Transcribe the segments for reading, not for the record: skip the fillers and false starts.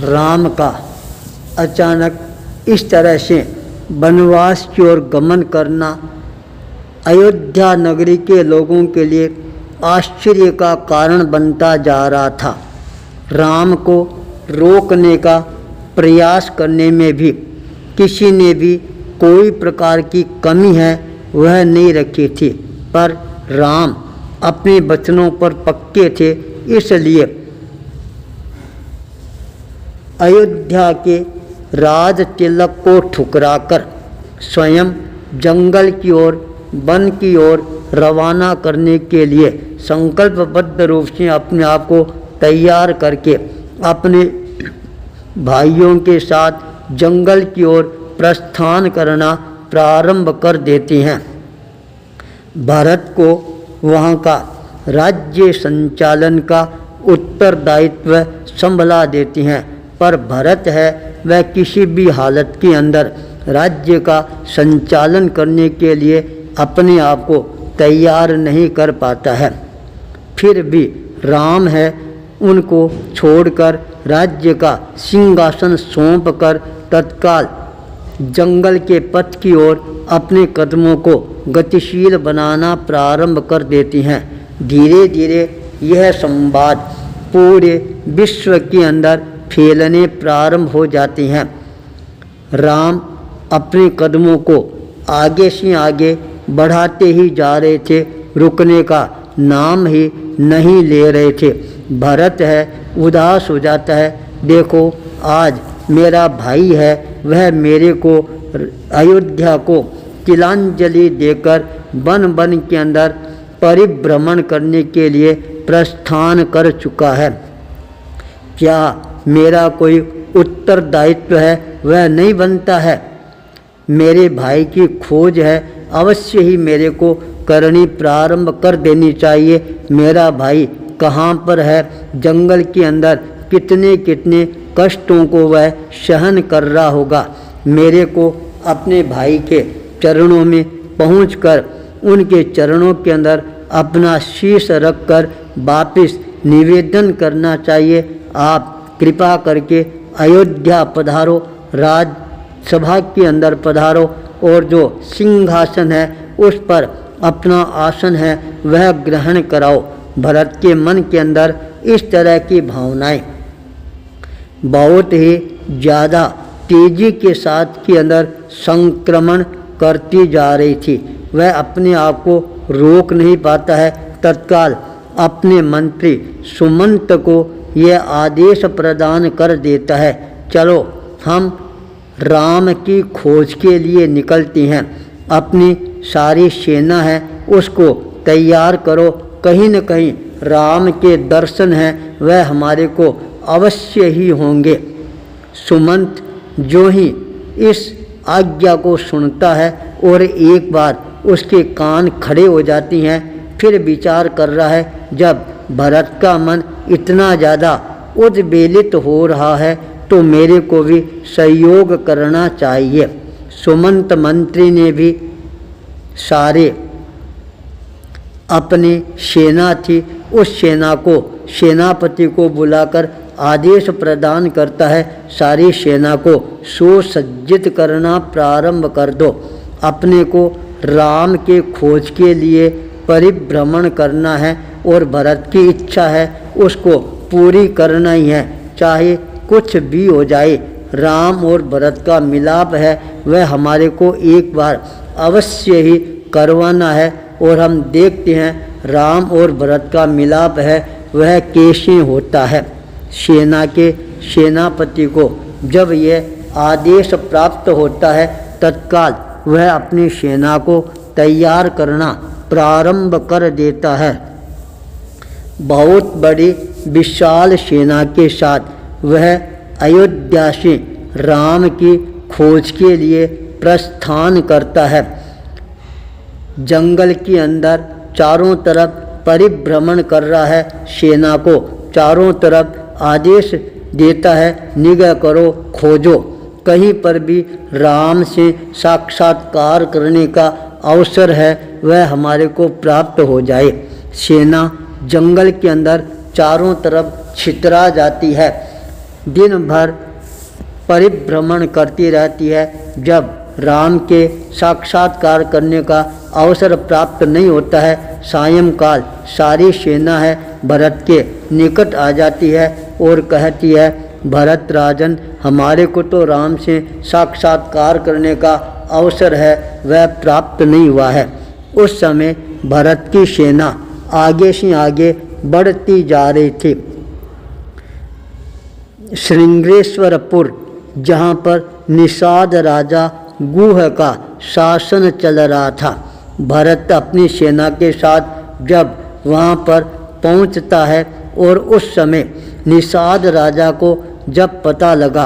राम का अचानक इस तरह से वनवास की ओर गमन करना अयोध्या नगरी के लोगों के लिए आश्चर्य का कारण बनता जा रहा था। राम को रोकने का प्रयास करने में भी किसी ने भी कोई प्रकार की कमी है वह नहीं रखी थी, पर राम अपने वचनों पर पक्के थे, इसलिए अयोध्या के राज तिलक को ठुकराकर स्वयं जंगल की ओर, वन की ओर रवाना करने के लिए संकल्पबद्ध रूप से अपने आप को तैयार करके अपने भाइयों के साथ जंगल की ओर प्रस्थान करना प्रारंभ कर देते हैं। भरत को वहाँ का राज्य संचालन का उत्तरदायित्व संभला देते हैं, पर भरत है वह किसी भी हालत के अंदर राज्य का संचालन करने के लिए अपने आप को तैयार नहीं कर पाता है। फिर भी राम है उनको छोड़कर राज्य का सिंहासन सौंप कर तत्काल जंगल के पथ की ओर अपने कदमों को गतिशील बनाना प्रारंभ कर देती हैं। धीरे धीरे यह संवाद पूरे विश्व के अंदर फैलने प्रारंभ हो जाते हैं। राम अपने कदमों को आगे से आगे बढ़ाते ही जा रहे थे, रुकने का नाम ही नहीं ले रहे थे। भरत है उदास हो जाता है, देखो आज मेरा भाई है वह मेरे को अयोध्या को तिलांजलि देकर वन वन के अंदर परिभ्रमण करने के लिए प्रस्थान कर चुका है। क्या मेरा कोई उत्तरदायित्व है वह नहीं बनता है? मेरे भाई की खोज है अवश्य ही मेरे को करनी प्रारंभ कर देनी चाहिए। मेरा भाई कहाँ पर है, जंगल के अंदर कितने कितने कष्टों को वह सहन कर रहा होगा। मेरे को अपने भाई के चरणों में पहुंचकर उनके चरणों के अंदर अपना शीश रखकर वापस निवेदन करना चाहिए, आप कृपा करके अयोध्या पधारो, राजसभा के अंदर पधारो और जो सिंहासन है उस पर अपना आसन है वह ग्रहण कराओ। भरत के मन के अंदर इस तरह की भावनाएं बहुत ही ज़्यादा तेजी के साथ के अंदर संक्रमण करती जा रही थी। वह अपने आप को रोक नहीं पाता है। तत्काल अपने मंत्री सुमंत को यह आदेश प्रदान कर देता है, चलो हम राम की खोज के लिए निकलते हैं। अपनी सारी सेना है उसको तैयार करो, कहीं न कहीं राम के दर्शन हैं वह हमारे को अवश्य ही होंगे। सुमंत जो ही इस आज्ञा को सुनता है और एक बार उसके कान खड़े हो जाती हैं, फिर विचार कर रहा है जब भरत का मन इतना ज़्यादा उद्वेलित हो रहा है तो मेरे को भी सहयोग करना चाहिए। सुमंत मंत्री ने भी सारे अपनी सेना थी उस सेना को सेनापति को बुलाकर आदेश प्रदान करता है, सारी सेना को सुसज्जित करना प्रारंभ कर दो। अपने को राम के खोज के लिए परिभ्रमण करना है और भरत की इच्छा है उसको पूरी करना ही है, चाहे कुछ भी हो जाए। राम और भरत का मिलाप है वह हमारे को एक बार अवश्य ही करवाना है और हम देखते हैं राम और भरत का मिलाप है वह कैसे होता है। सेना के सेनापति को जब यह आदेश प्राप्त होता है तत्काल वह अपनी सेना को तैयार करना प्रारंभ कर देता है। बहुत बड़ी विशाल सेना के साथ वह अयोध्या से राम की खोज के लिए प्रस्थान करता है। जंगल के अंदर चारों तरफ परिभ्रमण कर रहा है, सेना को चारों तरफ आदेश देता है निगाह करो, खोजो, कहीं पर भी राम से साक्षात्कार करने का अवसर है वह हमारे को प्राप्त हो जाए। सेना जंगल के अंदर चारों तरफ छितरा जाती है। दिन भर परिभ्रमण करती रहती है। जब राम के साक्षात्कार करने का अवसर प्राप्त नहीं होता है, सायंकाल सारी सेना है भरत के निकट आ जाती है और कहती है, भरत राजन, हमारे को तो राम से साक्षात्कार करने का अवसर है, वह प्राप्त नहीं हुआ है। उस समय भरत की सेना आगे से आगे बढ़ती जा रही थी। श्रृंगेश्वरपुर, जहाँ पर निषाद राजा गुह का शासन चल रहा था, भरत अपनी सेना के साथ जब वहाँ पर पहुँचता है और उस समय निषाद राजा को जब पता लगा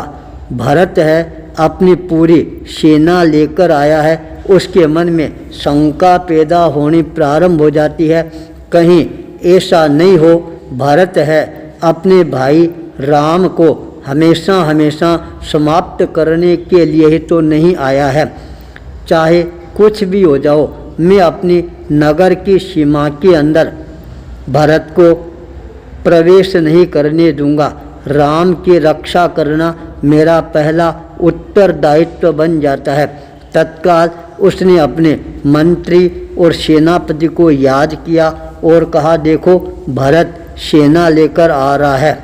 भरत है अपनी पूरी सेना लेकर आया है, उसके मन में शंका पैदा होनी प्रारंभ हो जाती है। कहीं ऐसा नहीं हो भरत है अपने भाई राम को हमेशा हमेशा समाप्त करने के लिए ही तो नहीं आया है। चाहे कुछ भी हो जाओ, मैं अपनी नगर की सीमा के अंदर भरत को प्रवेश नहीं करने दूंगा। राम की रक्षा करना मेरा पहला उत्तरदायित्व बन जाता है। तत्काल उसने अपने मंत्री और सेनापति को याद किया और कहा, देखो भरत सेना लेकर आ रहा है,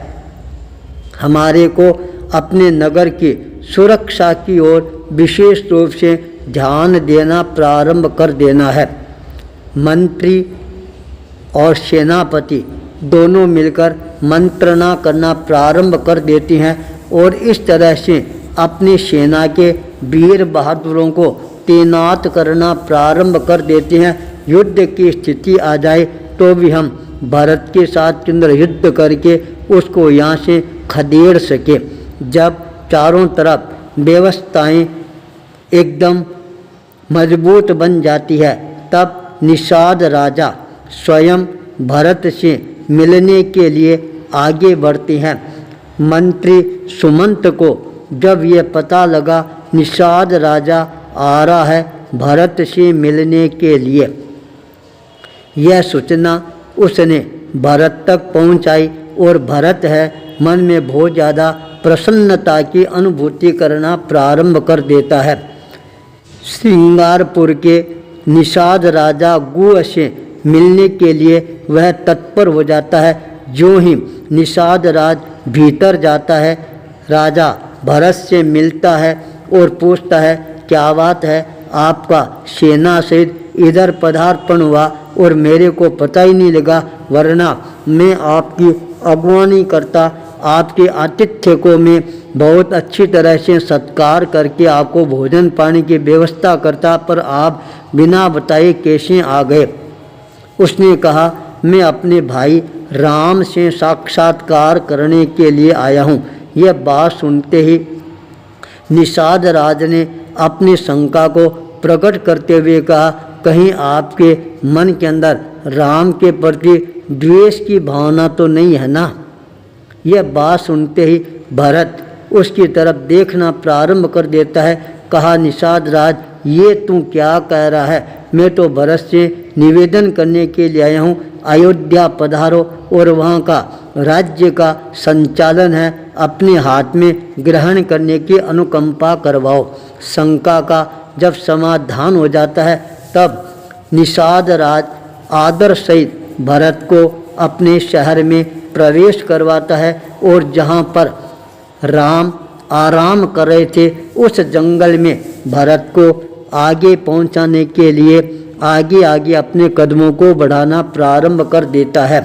हमारे को अपने नगर की सुरक्षा की ओर विशेष रूप से ध्यान देना प्रारंभ कर देना है। मंत्री और सेनापति दोनों मिलकर मंत्रणा करना प्रारंभ कर देती हैं और इस तरह से अपनी सेना के वीर बहादुरों को तैनात करना प्रारंभ कर देते हैं। युद्ध की स्थिति आ जाए तो भी हम भरत के साथ केंद्र युद्ध करके उसको यहाँ से खदेड़ सके। जब चारों तरफ व्यवस्थाएं एकदम मजबूत बन जाती है, तब निषाद राजा स्वयं भरत से मिलने के लिए आगे बढ़ते हैं। मंत्री सुमंत को जब यह पता लगा निषाद राजा आ रहा है भरत से मिलने के लिए, यह सूचना उसने भरत तक पहुंचाई और भरत है मन में बहुत ज़्यादा प्रसन्नता की अनुभूति करना प्रारंभ कर देता है। श्रृंगारपुर के निषाद राजा गुह से मिलने के लिए वह तत्पर हो जाता है। जो ही निषाद राज भीतर जाता है, राजा भरत से मिलता है और पूछता है, क्या बात है, आपका सेना सहित इधर पदार्पण हुआ और मेरे को पता ही नहीं लगा, वरना मैं आपकी अगवानी करता, आपके आतिथ्य को मैं बहुत अच्छी तरह से सत्कार करके आपको भोजन पानी की व्यवस्था करता, पर आप बिना बताए कैसे आ गए। उसने कहा, मैं अपने भाई राम से साक्षात्कार करने के लिए आया हूँ। यह बात सुनते ही निषाद राज ने अपनी शंका को प्रकट करते हुए कहा, कहीं आपके मन के अंदर राम के प्रति द्वेष की भावना तो नहीं है ना। यह बात सुनते ही भरत उसकी तरफ देखना प्रारंभ कर देता है। कहा, निषाद राज, ये तू क्या कह रहा है? मैं तो भरत से निवेदन करने के लिए आया हूँ, अयोध्या पधारो और वहाँ का राज्य का संचालन है अपने हाथ में ग्रहण करने की अनुकंपा करवाओ। शंका का जब समाधान हो जाता है, तब निषाद राज आदर सहित भरत को अपने शहर में प्रवेश करवाता है और जहाँ पर राम आराम कर रहे थे उस जंगल में भरत को आगे पहुँचाने के लिए आगे आगे अपने कदमों को बढ़ाना प्रारंभ कर देता है।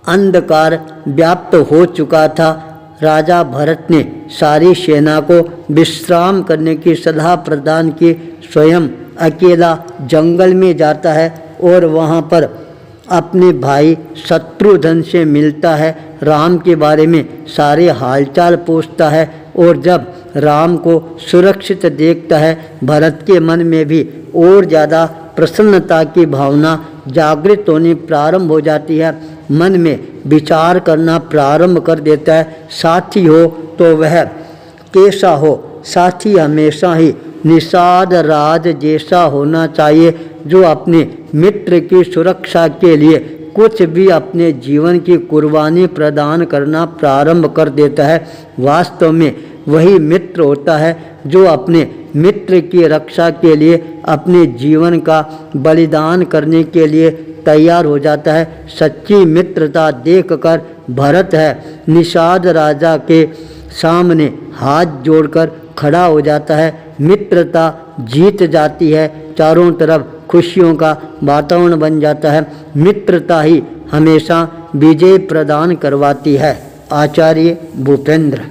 अंधकार व्याप्त हो चुका था। राजा भरत ने सारी सेना को विश्राम करने की सलाह प्रदान की। स्वयं अकेला जंगल में जाता है और वहाँ पर अपने भाई शत्रुघ्न से मिलता है, राम के बारे में सारे हालचाल पूछता है और जब राम को सुरक्षित देखता है, भरत के मन में भी और ज़्यादा प्रसन्नता की भावना जागृत होनी प्रारंभ हो जाती है। मन में विचार करना प्रारंभ कर देता है, साथी हो तो वह कैसा हो? साथी हमेशा ही निषाद राज जैसा होना चाहिए, जो अपने मित्र की सुरक्षा के लिए कुछ भी अपने जीवन की कुर्बानी प्रदान करना प्रारंभ कर देता है, वास्तव में वही मित्र होता है जो अपने मित्र की रक्षा के लिए अपने जीवन का बलिदान करने के लिए तैयार हो जाता है। सच्ची मित्रता देखकर भरत है निषाद राजा के सामने हाथ जोड़कर खड़ा हो जाता है। मित्रता जीत जाती है, चारों तरफ खुशियों का वातावरण बन जाता है। मित्रता ही हमेशा विजय प्रदान करवाती है। आचार्य भूपेंद्र।